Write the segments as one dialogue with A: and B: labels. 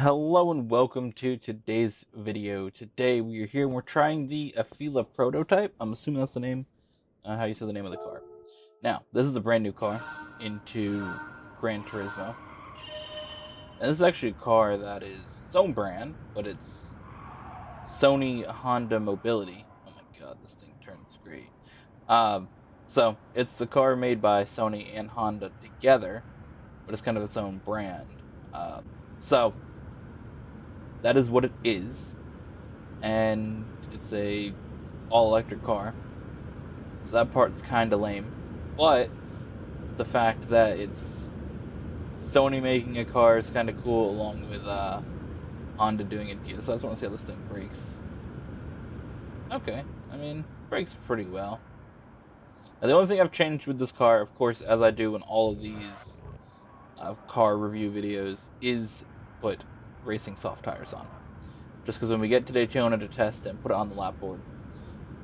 A: Hello and welcome to today's video. Today we are here and we're trying the AFEELA prototype. I'm assuming that's the name, how you say the name of the car. Now, this is a brand new car into Gran Turismo. And this is actually a car that is its own brand, but it's Sony Honda Mobility. Oh my god, this thing turns great. Um, so it's a car made by Sony and Honda together, but it's kind of its own brand. So that is what it is. And it's a all-electric car, so that part's kind of lame. But the fact that it's Sony making a car is kind of cool, along with Honda doing it too. So I just want to see how this thing brakes. Okay, I mean, brakes pretty well. Now, the only thing I've changed with this car, of course, as I do in all of these car review videos, is put racing soft tires on. Just because when we get to Daytona to test and put it on the lap board,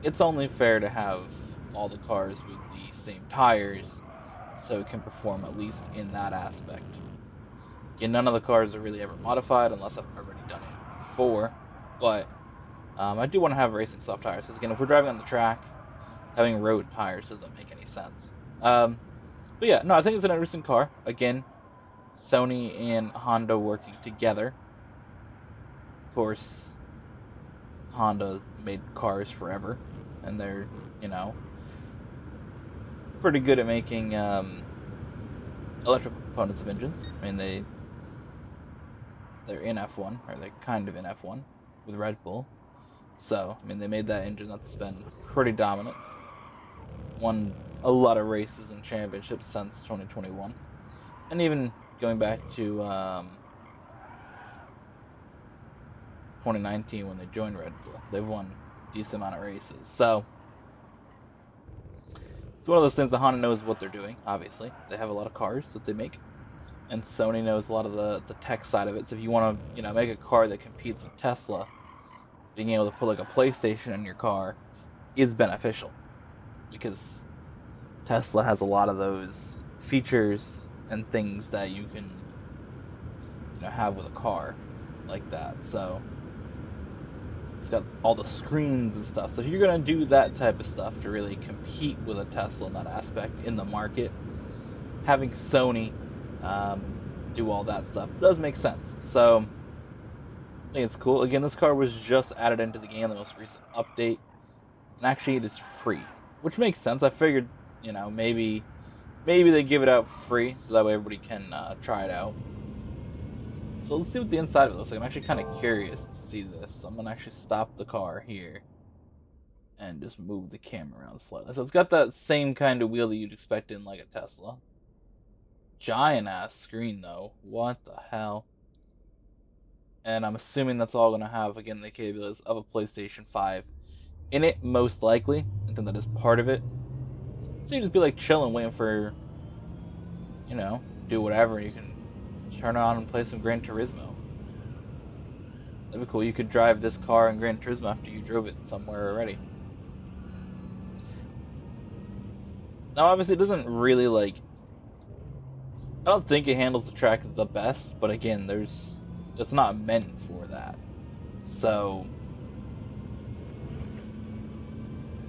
A: it's only fair to have all the cars with the same tires so it can perform at least in that aspect. Again, none of the cars are really ever modified unless I've already done it before, but I do want to have racing soft tires because, again, if we're driving on the track, having road tires doesn't make any sense. But yeah, no, I think it's an interesting car. Again, Sony and Honda working together. Of course, Honda made cars forever, and they're, pretty good at making electrical components of engines. I mean, they're in F1, or they're kind of in F1 with Red Bull. So, I mean, they made that engine that's been pretty dominant. Won a lot of races and championships since 2021. And even going back to 2019 when they joined Red Bull, they've won a decent amount of races. So, it's one of those things that Honda knows what they're doing, obviously. They have a lot of cars that they make. And Sony knows a lot of the tech side of it. So if you want to, make a car that competes with Tesla, being able to put like a PlayStation in your car is beneficial, because Tesla has a lot of those features and things that you can, have with a car like that. So it's got all the screens and stuff. So if you're gonna do that type of stuff to really compete with a Tesla in that aspect in the market, having Sony do all that stuff does make sense. So I think it's cool. Again, this car was just added into the game, the most recent update, and actually it is free, which makes sense. I figured, maybe they give it out free so that way everybody can try it out. So let's see what the inside of it looks like. I'm actually kind of curious to see this. I'm gonna actually stop the car here and just move the camera around slightly. So it's got that same kind of wheel that you'd expect in like a Tesla. Giant ass screen though. What the hell? And I'm assuming that's all gonna have, again, the capabilities of a PlayStation 5 in it, most likely. I think that is part of it. So you just be like chilling, waiting for, do whatever. You can turn it on and play some Gran Turismo. That'd be cool. You could drive this car in Gran Turismo after you drove it somewhere already. Now, obviously, it doesn't really I don't think it handles the track the best, but again, it's not meant for that. So,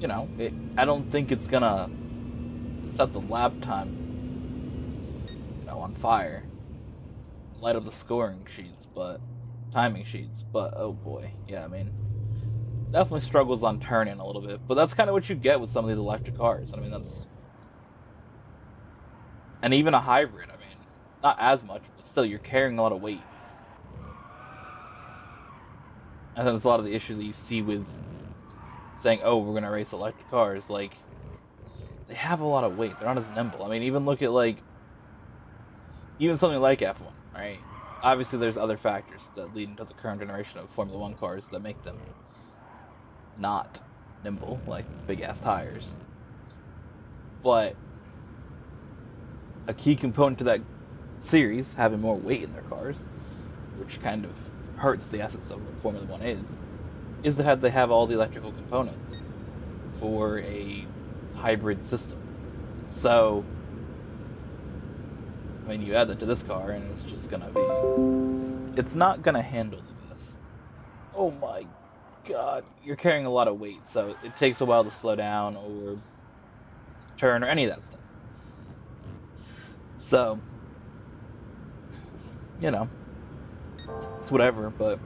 A: I don't think it's gonna set the lap time, on fire, light up the scoring sheets, but timing sheets. But oh boy, yeah, I mean, definitely struggles on turning a little bit. But that's kind of what you get with some of these electric cars. I mean, and even a hybrid. I mean, not as much, but still, you're carrying a lot of weight. And then there's a lot of the issues that you see with saying, "Oh, we're gonna race electric cars." Like, they have a lot of weight. They're not as nimble. I mean, even look at even something like F1, right? Obviously, there's other factors that lead into the current generation of Formula One cars that make them not nimble, like big ass tires. But a key component to that series having more weight in their cars, which kind of hurts the essence of what Formula One is the fact they have all the electrical components for a hybrid system. So I mean, you add that to this car, and it's just gonna be... It's not gonna handle the best. Oh my god. You're carrying a lot of weight, so it takes a while to slow down or turn or any of that stuff. So, you know, it's whatever, but...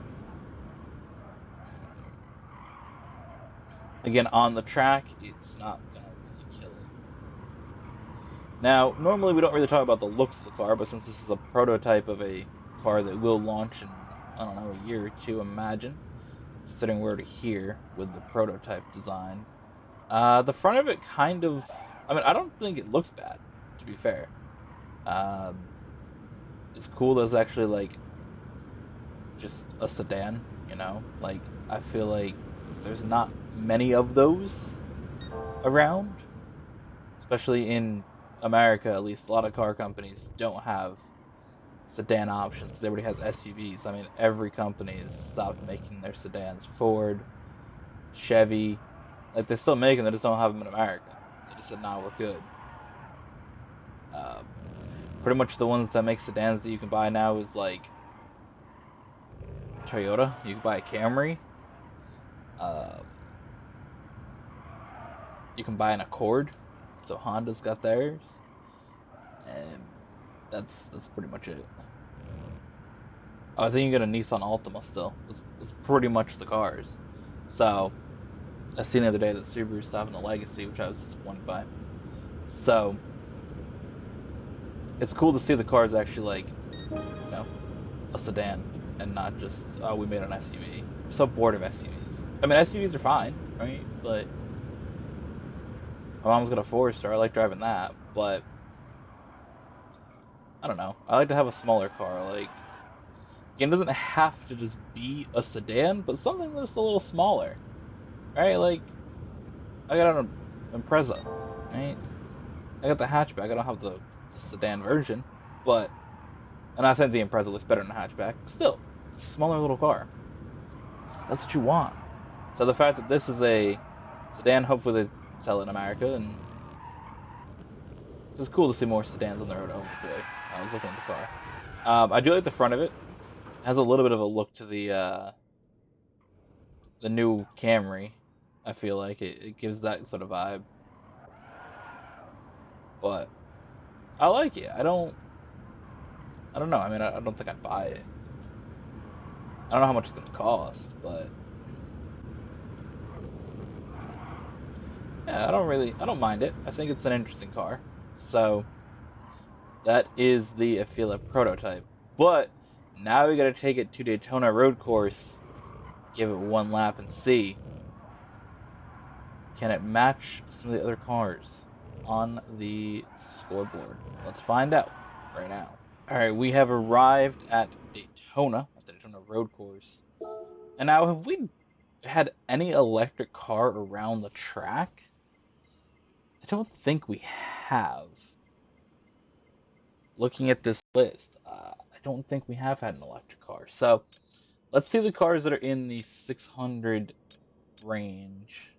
A: Again, on the track, it's not gonna really kill it. Now, normally we don't really talk about the looks of the car, but since this is a prototype of a car that will launch in, I don't know, a year or two, imagine, considering we're already here with the prototype design. The front of it kind of, I mean, I don't think it looks bad, to be fair. It's cool that it's actually, like, just a sedan, you know? Like, I feel like there's not many of those around, especially in America. At least a lot of car companies don't have sedan options because everybody has SUVs. I mean, every company has stopped making their sedans. Ford, Chevy, like, they still make them, they just don't have them in America. They just said, nah, we're good. Pretty much the ones that make sedans that you can buy now is like Toyota. You can buy a Camry. You can buy an Accord. So Honda's got theirs. And that's pretty much it. Oh, I think you get a Nissan Altima still. It's pretty much the cars. So, I seen the other day that Subaru stopped in the Legacy, which I was disappointed by. So, it's cool to see the cars actually, like, you know, a sedan and not just, oh, we made an SUV. I'm so bored of SUVs. I mean, SUVs are fine, right? But my mom's got a Forester. I like driving that, but I don't know. I like to have a smaller car. Like, again, it doesn't have to just be a sedan, but something that's a little smaller, right? Like, I got an Impreza, right? I got the hatchback. I don't have the sedan version, but, and I think the Impreza looks better than the hatchback. But still, it's a smaller little car. That's what you want. So the fact that this is a sedan, hopefully they sell it in America, and it's cool to see more sedans on the road. Hopefully, I was looking at the car. I do like the front of it. It has a little bit of a look to the new Camry. I feel like it gives that sort of vibe. But I like it. I don't know. I mean, I don't think I'd buy it. I don't know how much it's gonna cost, but yeah, I don't mind it. I think it's an interesting car. So that is the AFEELA prototype. But now we gotta take it to Daytona Road Course, give it one lap, and see, can it match some of the other cars on the scoreboard. Let's find out right now. Alright, we have arrived at Daytona, at the Daytona Road Course. And now, have we had any electric car around the track? I don't think we have. Looking at this list, I don't think we have had an electric car. So, let's see the cars that are in the 600 range.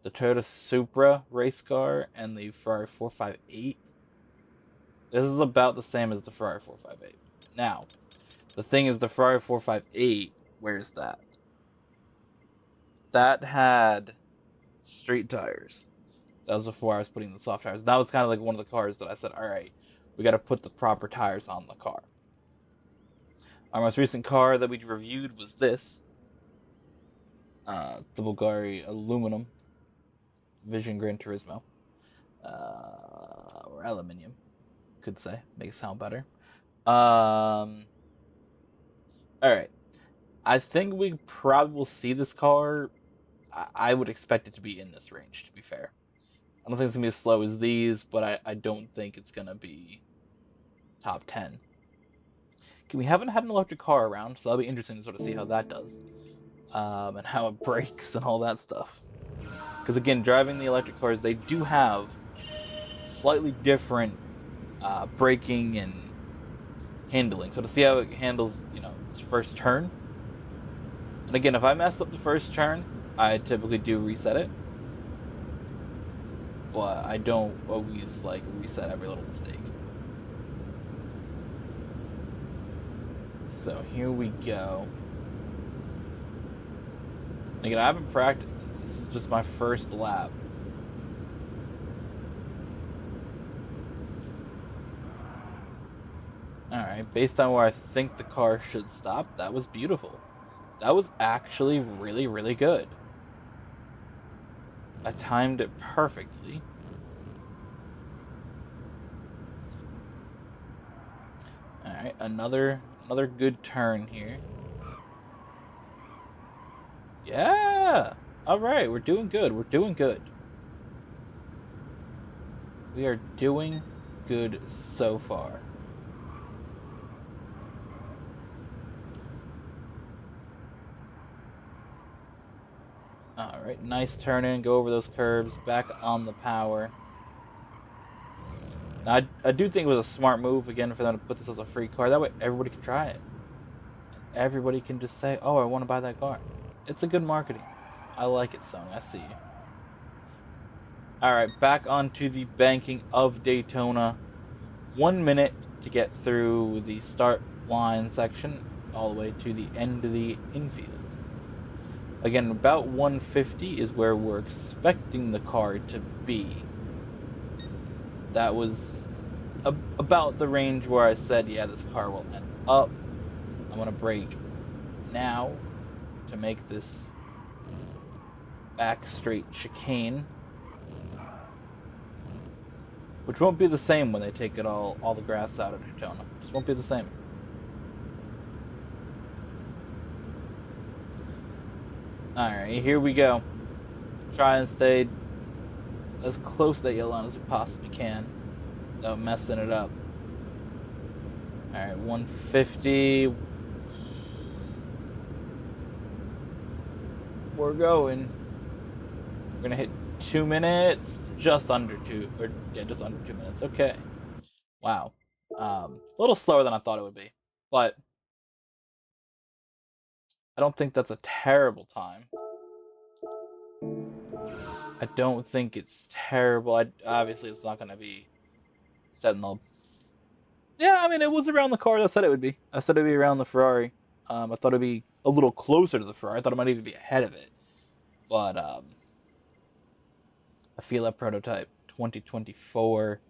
A: The Toyota Supra race car and the Ferrari 458. This is about the same as the Ferrari 458. Now, the thing is, the Ferrari 458, where's that? That had street tires. That was before I was putting the soft tires. That was kind of like one of the cars that I said, alright, we got to put the proper tires on the car. Our most recent car that we reviewed was this. The Bulgari aluminum Vision Gran Turismo. Or aluminium, could say. Make it sound better. Alright. I think we probably will see this car. I would expect it to be in this range, to be fair. I don't think it's going to be as slow as these, but I don't think it's going to be top 10. We haven't had an electric car around, so that'll be interesting to sort of see how that does. And how it brakes and all that stuff. Because again, driving the electric cars, they do have slightly different braking and handling. So to see how it handles, its first turn. And again, if I mess up the first turn, I typically do reset it. But I don't always reset every little mistake. So here we go. Again, I haven't practiced this. This is just my first lap. Alright, based on where I think the car should stop, that was beautiful. That was actually really, really good. I timed it perfectly. Alright, another good turn here. Yeah! Alright, we're doing good. We're doing good. We are doing good so far. Alright, nice turn in, go over those curbs, back on the power. Now, I do think it was a smart move, again, for them to put this as a free car. That way everybody can try it. And everybody can just say, oh, I want to buy that car. It's a good marketing. I like it, Sony. I see you. Alright, back onto the banking of Daytona. 1 minute to get through the start line section all the way to the end of the infield. Again, about 150 is where we're expecting the car to be. That was about the range where I said, yeah, this car will end up. I'm going to brake now to make this back straight chicane, which won't be the same when they take it all the grass out of Daytona. Just won't be the same. Alright, here we go. Try and stay as close to that yellow line as we possibly can without messing it up. Alright, 150. We're going. We're gonna hit 2 minutes, just under 2 minutes. Okay. Wow. A little slower than I thought it would be, but I don't think that's a terrible time. I don't think it's terrible. Obviously, it's not going to be setting the... Yeah, I mean, it was around the car I said it would be. I said it would be around the Ferrari. I thought it would be a little closer to the Ferrari. I thought it might even be ahead of it. But, AFEELA prototype 2024.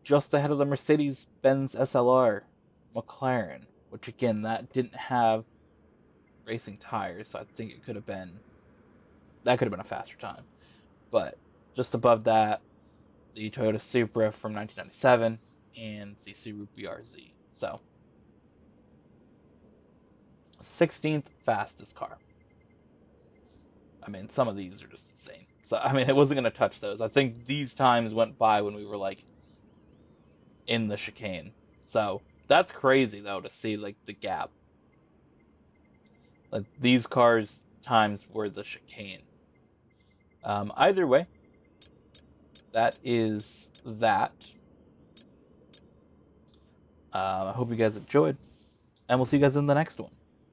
A: Just ahead of the Mercedes-Benz SLR McLaren, which again, that didn't have racing tires, so I think it could have been a faster time. But just above that, the Toyota Supra from 1997 and the Subaru BRZ. So 16th fastest car. I mean, some of these are just insane. So I mean, it wasn't going to touch those. I think these times went by when we were like in the chicane. So that's crazy though to see like the gap. Like these cars times were the chicane. Either way, that is that. I hope you guys enjoyed, and we'll see you guys in the next one.